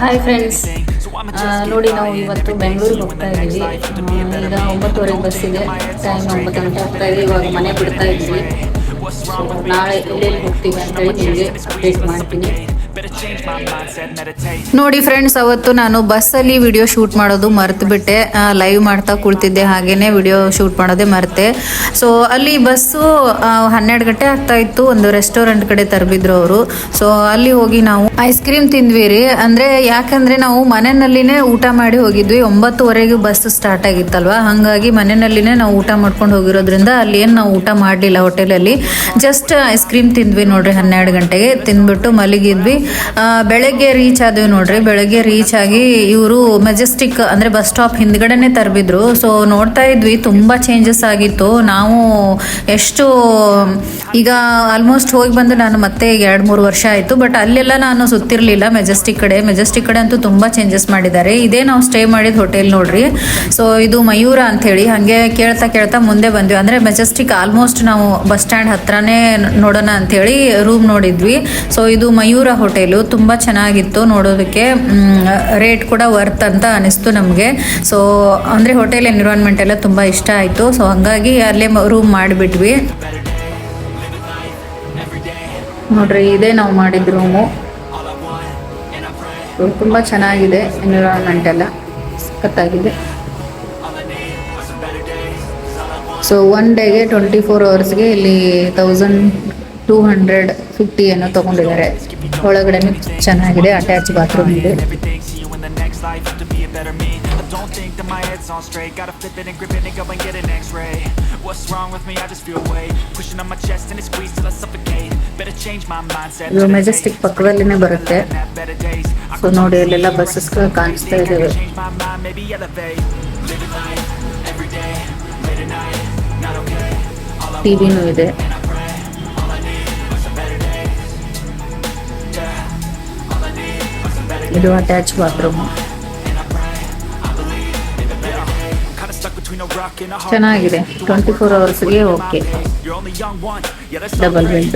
Hi friends, ನೋಡಿ ನಾವು ಇವತ್ತು ಬೆಂಗಳೂರಿಗೆ ಹೋಗ್ತಾ ಇದ್ದೀವಿ. ಈಗ 9:30 ಬಸ್ ಇದೆ, ಟೈಮ್ 9 ಗಂಟೆ ಹೋಗ್ತಾ ಇದ್ದೀವಿ. ಇವಾಗ ಮನೆ ಬಿಡ್ತಾ ಇದ್ವಿ. ನಾಳೆ ಎಲ್ಲೆಲ್ಲಿ ಹೋಗ್ತೀವಿ ಅಂತೇಳಿ ನಿಮಗೆ ಅಪ್ಡೇಟ್ ಮಾಡ್ತೀನಿ. ನೋಡಿ ಫ್ರೆಂಡ್ಸ್, ಅವತ್ತು ನಾನು ಬಸ್ಸಲ್ಲಿ ವಿಡಿಯೋ ಶೂಟ್ ಮಾಡೋದು ಮರ್ತು ಬಿಟ್ಟೆ. ಲೈವ್ ಮಾಡ್ತಾ ಕುಳ್ತಿದ್ದೆ, ಹಾಗೇನೆ ವಿಡಿಯೋ ಶೂಟ್ ಮಾಡೋದೇ ಮರ್ತೆ. ಸೊ ಅಲ್ಲಿ ಬಸ್ಸು 12 ಗಂಟೆ ಆಗ್ತಾ ಇತ್ತು. ಒಂದು ರೆಸ್ಟೋರೆಂಟ್ ಕಡೆ ತರಬಿದ್ರು ಅವರು. ಸೊ ಅಲ್ಲಿ ಹೋಗಿ ನಾವು ಐಸ್ ಕ್ರೀಮ್ ತಿಂದ್ವಿ ರೀ. ಅಂದ್ರೆ ಯಾಕಂದ್ರೆ ನಾವು ಮನೆಯಲ್ಲಿನೇ ಊಟ ಮಾಡಿ ಹೋಗಿದ್ವಿ. 9:30 ಬಸ್ ಸ್ಟಾರ್ಟ್ ಆಗಿತ್ತಲ್ವಾ, ಹಾಗಾಗಿ ಮನೆಯಲ್ಲಿನೇ ನಾವು ಊಟ ಮಾಡ್ಕೊಂಡು ಹೋಗಿರೋದ್ರಿಂದ ಅಲ್ಲಿ ಏನು ನಾವು ಊಟ ಮಾಡಲಿಲ್ಲ ಹೋಟೆಲಲ್ಲಿ. ಜಸ್ಟ್ ಐಸ್ ಕ್ರೀಮ್ ತಿಂದ್ವಿ ನೋಡ್ರಿ. 12 ಗಂಟೆಗೆ ತಿಂದ್ಬಿಟ್ಟು ಮಲಗಿದ್ವಿ. ಬೆಳಗ್ಗೆ ರೀಚ್ ಆದ್ವಿ ನೋಡ್ರಿ. ಬೆಳಗ್ಗೆ ರೀಚ್ ಆಗಿ ಇವರು ಮೆಜೆಸ್ಟಿಕ್ ಅಂದ್ರೆ ಬಸ್ ಸ್ಟಾಪ್ ಹಿಂದ್ಗಡೆನೆ ತರಬಿದ್ರು. ಸೊ ನೋಡ್ತಾ ಇದ್ವಿ, ತುಂಬಾ ಚೇಂಜಸ್ ಆಗಿತ್ತು. ನಾವು ಎಷ್ಟು ಈಗ ಆಲ್ಮೋಸ್ಟ್ ಹೋಗಿ ಬಂದು ನಾನು ಮತ್ತೆ 2-3 ವರ್ಷ ಆಯ್ತು. ಬಟ್ ಅಲ್ಲೆಲ್ಲ ನಾನು ಸುತ್ತಿರ್ಲಿಲ್ಲ ಮೆಜೆಸ್ಟಿಕ್ ಕಡೆ ಅಂತೂ ತುಂಬಾ ಚೇಂಜಸ್ ಮಾಡಿದ್ದಾರೆ. ಇದೇ ನಾವು ಸ್ಟೇ ಮಾಡಿದ ಹೋಟೆಲ್ ನೋಡ್ರಿ. ಸೊ ಇದು ಮಯೂರ ಅಂತ ಹೇಳಿ. ಹಂಗೆ ಕೇಳ್ತಾ ಮುಂದೆ ಬಂದ್ವಿ. ಅಂದ್ರೆ ಮೆಜೆಸ್ಟಿಕ್ ಆಲ್ಮೋಸ್ಟ್ ನಾವು ಬಸ್ ಸ್ಟ್ಯಾಂಡ್ ಹತ್ರನೇ ನೋಡೋಣ ಅಂತ ಹೇಳಿ ರೂಮ್ ನೋಡಿದ್ವಿ. ಸೊ ಇದು ಮಯೂರ ಹೋಟೆಲು. ತುಂಬ ಚೆನ್ನಾಗಿತ್ತು ನೋಡೋದಕ್ಕೆ. ರೇಟ್ ಕೂಡ ವರ್ತ್ ಅಂತ ಅನಿಸ್ತು ನಮಗೆ. ಸೊ ಅಂದರೆ ಹೋಟೆಲ್ ಎನ್ವಿರಾನ್ಮೆಂಟ್ ಎಲ್ಲ ತುಂಬ ಇಷ್ಟ ಆಯಿತು. ಸೊ ಹಂಗಾಗಿ ಅಲ್ಲೇ ರೂಮ್ ಮಾಡಿಬಿಟ್ವಿ ನೋಡ್ರಿ. ಇದೇ ನಾವು ಮಾಡಿದ ರೂಮು. ತುಂಬ ಚೆನ್ನಾಗಿದೆ, ಎನ್ವಿರಾನ್ಮೆಂಟ್ ಎಲ್ಲ ಸಖತ್ತಾಗಿದೆ. ಸೊ ಒನ್ ಡೇಗೆ 24 ಅವರ್ಸ್ಗೆ ಇಲ್ಲಿ 1250 ಏನೋ ತಗೊಂಡಿದ್ದಾರೆ. ಒಳಗಡೆನೂ ಚೆನ್ನಾಗಿದೆ, ಅಟ್ಯಾಚ್ ಬಾತ್ರೂಮ್ ಇದೆ. ಇದು ಮೆಜೆಸ್ಟಿಕ್ ಪಕ್ಕದಲ್ಲಿನೇ ಬರುತ್ತೆ. ಸೊ ನೋಡಿ, ಅಲ್ಲೆಲ್ಲ ಬಸ್ಸಸ್ ಕಾಣಿಸ್ತಾ ಇದ್ದಾವೆ. ಟಿವಿನೂ ಇದೆ. ಇದು ಅಟ್ಯಾಚ್ ಬಾತ್ರೂಮ್. ಚೆನ್ನಾಗಿದೆ, 24 ಅವರ್ಸ್ಗೆ okay. Double bed.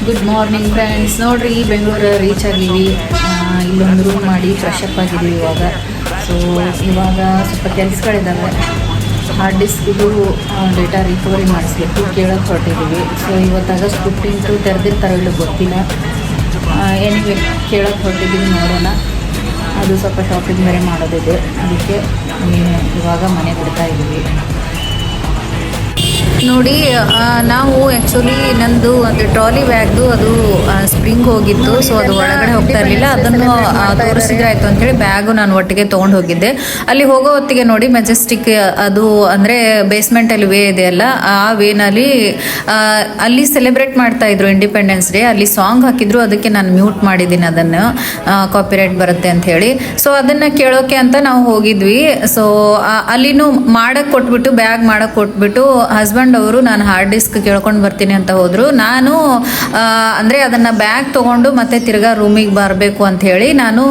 Good morning friends. ನೋಡ್ರಿ, ಬೆಂಗಳೂರು ರೀಚ್ ಆಗಿವಿ. ಇಲ್ಲೊಂದು ರೂಮ್ ಮಾಡಿ ಫ್ರೆಶ್ ಅಪ್ ಆಗಿದ್ದೀವಿ ಇವಾಗ. ಸೊ ಇವಾಗ ಸ್ವಲ್ಪ ಕೆಲಸಗಳಿದ್ದಾವೆ. ಹಾರ್ಡ್ ಡಿಸ್ಕಿದು ಡೇಟಾ ರಿಕವರಿ ಮಾಡಿಸ್ಬೇಕು, ಕೇಳೋಕ್ಕೆ ಹೊರಟಿದ್ದೀವಿ. ಸೊ ಇವತ್ತು ಆಗಸ್ಟ್ 15 ತೆರೆದಿರ್ತಾರೋ ಇಲ್ಲ ಗೊತ್ತಿಲ್ಲ. ಏನಿಗೆ ಕೇಳೋಕ್ಕೆ ಹೊರಟಿದ್ದೀವಿ, ನೋಡೋಣ. ಅದು ಸ್ವಲ್ಪ ಶಾಪಿಂಗ್ ಬೇರೆ ಮಾಡೋದಿದೆ, ಅದಕ್ಕೆ ಇವಾಗ ಮನೆ ಬಿಡ್ತಾ ಇದ್ದೀವಿ. ನೋಡಿ, ನಾವು ಆ್ಯಕ್ಚುಲಿ ನಂದು ಒಂದು ಟ್ರಾಲಿ ಬ್ಯಾಗ್ದು ಅದು ಸ್ಪ್ರಿಂಗ್ ಹೋಗಿತ್ತು. ಸೊ ಅದು ಒಳಗಡೆ ಹೋಗ್ತಾ ಇರಲಿಲ್ಲ. ಅದನ್ನು ತೋರಿಸಿದ್ರೆ ಆಯಿತು ಅಂತೇಳಿ ಬ್ಯಾಗು ನಾನು ಒಟ್ಟಿಗೆ ತೊಗೊಂಡು ಹೋಗಿದ್ದೆ. ಅಲ್ಲಿ ಹೋಗೋ ಹೊತ್ತಿಗೆ ನೋಡಿ, ಮೆಜೆಸ್ಟಿಕ್ ಅದು ಅಂದರೆ ಬೇಸ್ಮೆಂಟಲ್ಲಿ ವೇ ಇದೆಯಲ್ಲ, ಆ ವೇನಲ್ಲಿ ಅಲ್ಲಿ ಸೆಲೆಬ್ರೇಟ್ ಮಾಡ್ತಾಯಿದ್ರು ಇಂಡಿಪೆಂಡೆನ್ಸ್ ಡೇ. ಅಲ್ಲಿ ಸಾಂಗ್ ಹಾಕಿದ್ರು, ಅದಕ್ಕೆ ನಾನು ಮ್ಯೂಟ್ ಮಾಡಿದ್ದೀನಿ ಅದನ್ನು, ಕಾಪಿರೈಟ್ ಬರುತ್ತೆ ಅಂತ ಹೇಳಿ. ಸೊ ಅದನ್ನು ಕೇಳೋಕೆ ಅಂತ ನಾವು ಹೋಗಿದ್ವಿ. ಸೊ ಅಲ್ಲಿನೂ ಮಾಡಕ್ಕೆ ಕೊಟ್ಬಿಟ್ಟು, ಬ್ಯಾಗ್ ಮಾಡಕ್ಕೆ ಕೊಟ್ಬಿಟ್ಟು ಹಸ್ಬೆಂಡ್ ಅವರು ನಾನು ಹಾರ್ಡ್ ಡಿಸ್ಕ್ ಕೇಳ್ಕೊಂಡು ಬರ್ತೀನಿ ಅಂತ ಹೋದರು. ನಾನು ಅಂದರೆ ಅದನ್ನು ಬ್ಯಾಗ್ ತೊಗೊಂಡು ಮತ್ತೆ ತಿರ್ಗಾ ರೂಮಿಗೆ ಬರಬೇಕು ಅಂತ ಹೇಳಿ ನಾನು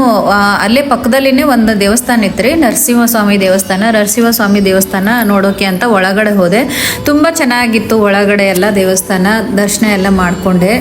ಅಲ್ಲೇ ಪಕ್ಕದಲ್ಲಿನೇ ಒಂದು ದೇವಸ್ಥಾನ ಇತ್ತು ರೀ, ನರಸಿಂಹಸ್ವಾಮಿ ದೇವಸ್ಥಾನ ನೋಡೋಕೆ ಅಂತ ಒಳಗಡೆ ಹೋದೆ. ತುಂಬ ಚೆನ್ನಾಗಿತ್ತು ಒಳಗಡೆ ಎಲ್ಲ ದೇವಸ್ಥಾನ. ದರ್ಶನ ಎಲ್ಲ ಮಾಡಿಕೊಂಡೆ.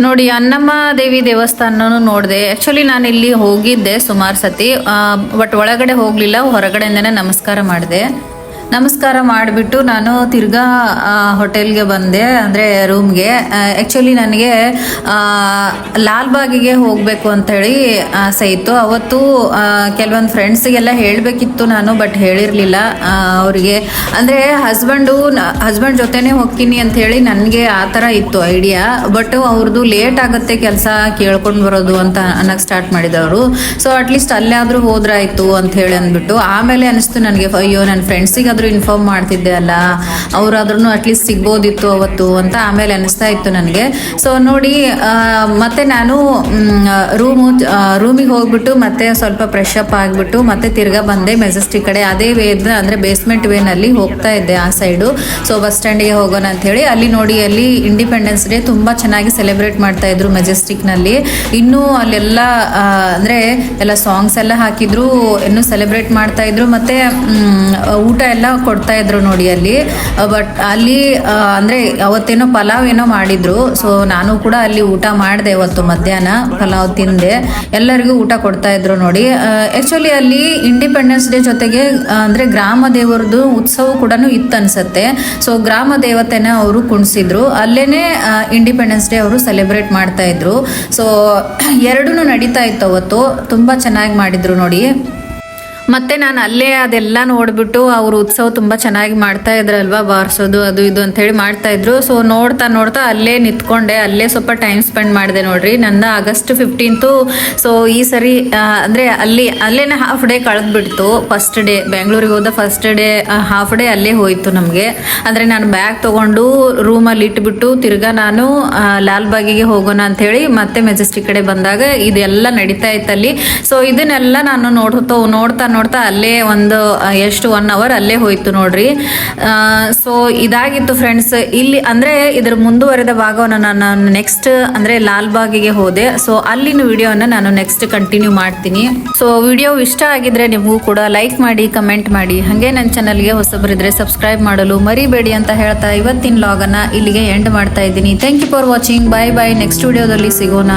ನೋಡಿ ಅನ್ನಮ್ಮ ದೇವಿ ದೇವಸ್ಥಾನನೂ ನೋಡಿದೆ. ಆ್ಯಕ್ಚುಲಿ ನಾನು ಇಲ್ಲಿ ಹೋಗಿದ್ದೆ ಸುಮಾರು ಸತಿ, ಬಟ್ ಒಳಗಡೆ ಹೋಗಲಿಲ್ಲ, ಹೊರಗಡೆಯಿಂದನೇ ನಮಸ್ಕಾರ ಮಾಡಿದೆ. ನಮಸ್ಕಾರ ಮಾಡಿಬಿಟ್ಟು ನಾನು ತಿರ್ಗಾ ಹೋಟೆಲ್ಗೆ ಬಂದೆ, ಅಂದರೆ ರೂಮ್ಗೆ. ಆ್ಯಕ್ಚುಲಿ ನನಗೆ ಲಾಲ್ಬಾಗಿಗೆ ಹೋಗಬೇಕು ಅಂಥೇಳಿ ಆಸೆ ಇತ್ತು. ಅವತ್ತು ಕೆಲವೊಂದು ಫ್ರೆಂಡ್ಸಿಗೆಲ್ಲ ಹೇಳಬೇಕಿತ್ತು ನಾನು, ಬಟ್ ಹೇಳಿರಲಿಲ್ಲ ಅವರಿಗೆ. ಅಂದರೆ ಹಸ್ಬೆಂಡ್ ಜೊತೆನೇ ಹೋಗ್ತೀನಿ ಅಂಥೇಳಿ ನನಗೆ ಆ ಥರ ಇತ್ತು ಐಡಿಯಾ. ಬಟ್ ಅವ್ರದ್ದು ಲೇಟ್ ಆಗುತ್ತೆ ಕೆಲಸ, ಕೇಳ್ಕೊಂಡು ಬರೋದು ಅಂತ ಅನ್ನೋಕ್ಕೆ ಸ್ಟಾರ್ಟ್ ಮಾಡಿದವರು. ಸೊ ಅಟ್ಲೀಸ್ಟ್ ಅಲ್ಲಾದರೂ ಹೋದ್ರಾಯ್ತು ಅಂಥೇಳಿ ಅಂದ್ಬಿಟ್ಟು ಆಮೇಲೆ ಅನಿಸ್ತು ನನಗೆ, ಅಯ್ಯೋ ನನ್ನ ಫ್ರೆಂಡ್ಸಿಗೆ ಇನ್ಫಾರ್ಮ್ ಮಾಡ್ತಿದ್ದೆ ಅಲ್ಲ, ಅವರಾದ್ರೂ ಅಟ್ಲೀಸ್ಟ್ ಸಿಗ್ಬೋದಿತ್ತು ಅವತ್ತು ಅಂತ ಆಮೇಲೆ ಅನಿಸ್ತಾ ಇತ್ತು ನನಗೆ. ಸೊ ನೋಡಿ, ಮತ್ತೆ ನಾನು ರೂಮಿಗೆ ಹೋಗ್ಬಿಟ್ಟು ಮತ್ತೆ ಸ್ವಲ್ಪ ಫ್ರೆಶ್ ಅಪ್ ಆಗಿಬಿಟ್ಟು ಮತ್ತೆ ತಿರ್ಗಾ ಬಂದೆ ಮೆಜೆಸ್ಟಿಕ್ ಕಡೆ. ಅದೇ ಅಂದರೆ ಬೇಸ್ಮೆಂಟ್ ವೇನಲ್ಲಿ ಹೋಗ್ತಾ ಇದ್ದೆ ಆ ಸೈಡು. ಸೊ ಬಸ್ ಸ್ಟ್ಯಾಂಡಿಗೆ ಹೋಗೋಣ ಅಂಥೇಳಿ ಅಲ್ಲಿ ನೋಡಿ, ಅಲ್ಲಿ ಇಂಡಿಪೆಂಡೆನ್ಸ್ ಡೇ ತುಂಬ ಚೆನ್ನಾಗಿ ಸೆಲೆಬ್ರೇಟ್ ಮಾಡ್ತಾ ಇದ್ರು ಮೆಜೆಸ್ಟಿಕ್ನಲ್ಲಿ. ಇನ್ನೂ ಅಲ್ಲೆಲ್ಲ ಅಂದರೆ ಎಲ್ಲ ಸಾಂಗ್ಸ್ ಎಲ್ಲ ಹಾಕಿದ್ರು, ಇನ್ನೂ ಸೆಲೆಬ್ರೇಟ್ ಮಾಡ್ತಾ ಇದ್ರು, ಮತ್ತೆ ಊಟ ಎಲ್ಲ ಕೊಡ್ತಾ ಇದ್ರು ನೋಡಿ ಅಲ್ಲಿ. ಬಟ್ ಅಲ್ಲಿ ಅಂದರೆ ಅವತ್ತೇನೋ ಪಲಾವ್ ಏನೋ ಮಾಡಿದ್ರು. ಸೊ ನಾನು ಕೂಡ ಅಲ್ಲಿ ಊಟ ಮಾಡಿದೆ ಅವತ್ತು ಮಧ್ಯಾಹ್ನ, ಪಲಾವ್ ತಿಂದೆ. ಎಲ್ಲರಿಗೂ ಊಟ ಕೊಡ್ತಾ ಇದ್ರು ನೋಡಿ. ಆ್ಯಕ್ಚುಲಿ ಅಲ್ಲಿ ಇಂಡಿಪೆಂಡೆನ್ಸ್ ಡೇ ಜೊತೆಗೆ ಅಂದರೆ ಗ್ರಾಮ ದೇವರದ್ದು ಉತ್ಸವ ಕೂಡ ಇತ್ತು ಅನ್ಸುತ್ತೆ. ಸೊ ಗ್ರಾಮ ದೇವತೆನ ಅವರು ಕುಣಿಸಿದ್ರು, ಅಲ್ಲೇನೆ ಇಂಡಿಪೆಂಡೆನ್ಸ್ ಡೇ ಅವರು ಸೆಲೆಬ್ರೇಟ್ ಮಾಡ್ತಾ ಇದ್ರು. ಸೊ ಎರಡೂ ನಡೀತಾ ಇತ್ತು ಅವತ್ತು, ತುಂಬ ಚೆನ್ನಾಗಿ ಮಾಡಿದ್ರು ನೋಡಿ. ಮತ್ತೆ ನಾನು ಅಲ್ಲೇ ಅದೆಲ್ಲ ನೋಡಿಬಿಟ್ಟು ಅವರು ಉತ್ಸವ ತುಂಬ ಚೆನ್ನಾಗಿ ಮಾಡ್ತಾ ಇದ್ರಲ್ವಾ, ಬಾರಿಸೋದು ಅದು ಇದು ಅಂಥೇಳಿ ಮಾಡ್ತಾ ಇದ್ರು. ಸೊ ನೋಡ್ತಾ ಅಲ್ಲೇ ನಿಂತ್ಕೊಂಡೆ, ಅಲ್ಲೇ ಸ್ವಲ್ಪ ಟೈಮ್ ಸ್ಪೆಂಡ್ ಮಾಡಿದೆ ನೋಡ್ರಿ. ನನ್ನ ಆಗಸ್ಟ್ 15th. ಸೊ ಈ ಸರಿ ಅಂದರೆ ಅಲ್ಲೇನೆ ಹಾಫ್ ಡೇ ಕಳೆದ್ಬಿಡ್ತು. ಫಸ್ಟ್ ಡೇ ಬೆಂಗಳೂರಿಗೆ ಹೋದ ಫಸ್ಟ್ ಡೇ ಹಾಫ್ ಡೇ ಅಲ್ಲೇ ಹೋಯಿತು ನಮಗೆ. ಅಂದರೆ ನಾನು ಬ್ಯಾಗ್ ತೊಗೊಂಡು ರೂಮಲ್ಲಿ ಇಟ್ಬಿಟ್ಟು ತಿರ್ಗಾ ನಾನು ಲಾಲ್ಬಾಗಿಗೆ ಹೋಗೋಣ ಅಂಥೇಳಿ ಮತ್ತೆ ಮೆಜೆಸ್ಟಿಕ್ ಕಡೆ ಬಂದಾಗ ಇದೆಲ್ಲ ನಡೀತಾ ಇತ್ತಲ್ಲಿ. ಸೊ ಇದನ್ನೆಲ್ಲ ನಾನು ನೋಡ್ತಾ ಅಲ್ಲೇ ಒಂದು 1 hour ಅಲ್ಲೇ ಹೋಯ್ತು ನೋಡ್ರಿ. ಸೊ ಇದಾಗಿತ್ತು ಫ್ರೆಂಡ್ಸ್. ಇಲ್ಲಿ ಅಂದರೆ ಇದ್ರ ಮುಂದುವರೆದ ಭಾಗವನ್ನು ನಾನು ನೆಕ್ಸ್ಟ್ ಅಂದರೆ ಲಾಲ್ಬಾಗಿಗೆ ಹೋದೆ. ಸೊ ಅಲ್ಲಿನ ವಿಡಿಯೋನ ನಾನು ನೆಕ್ಸ್ಟ್ ಕಂಟಿನ್ಯೂ ಮಾಡ್ತೀನಿ. ಸೊ ವಿಡಿಯೋ ಇಷ್ಟ ಆಗಿದ್ರೆ ನಿಮಗೂ ಕೂಡ ಲೈಕ್ ಮಾಡಿ, ಕಮೆಂಟ್ ಮಾಡಿ, ಹಾಗೆ ನನ್ನ ಚಾನಲ್ಗೆ ಹೊಸಬರಿದ್ರೆ ಸಬ್ಸ್ಕ್ರೈಬ್ ಮಾಡಲು ಮರಿಬೇಡಿ ಅಂತ ಹೇಳ್ತಾ ಇವತ್ತಿನ ವ್ಲಾಗನ್ನು ಇಲ್ಲಿಗೆ ಎಂಡ್ ಮಾಡ್ತಾ ಇದ್ದೀನಿ. Thank you for watching. Bye bye. Next ವಿಡಿಯೋದಲ್ಲಿ ಸಿಗೋಣ.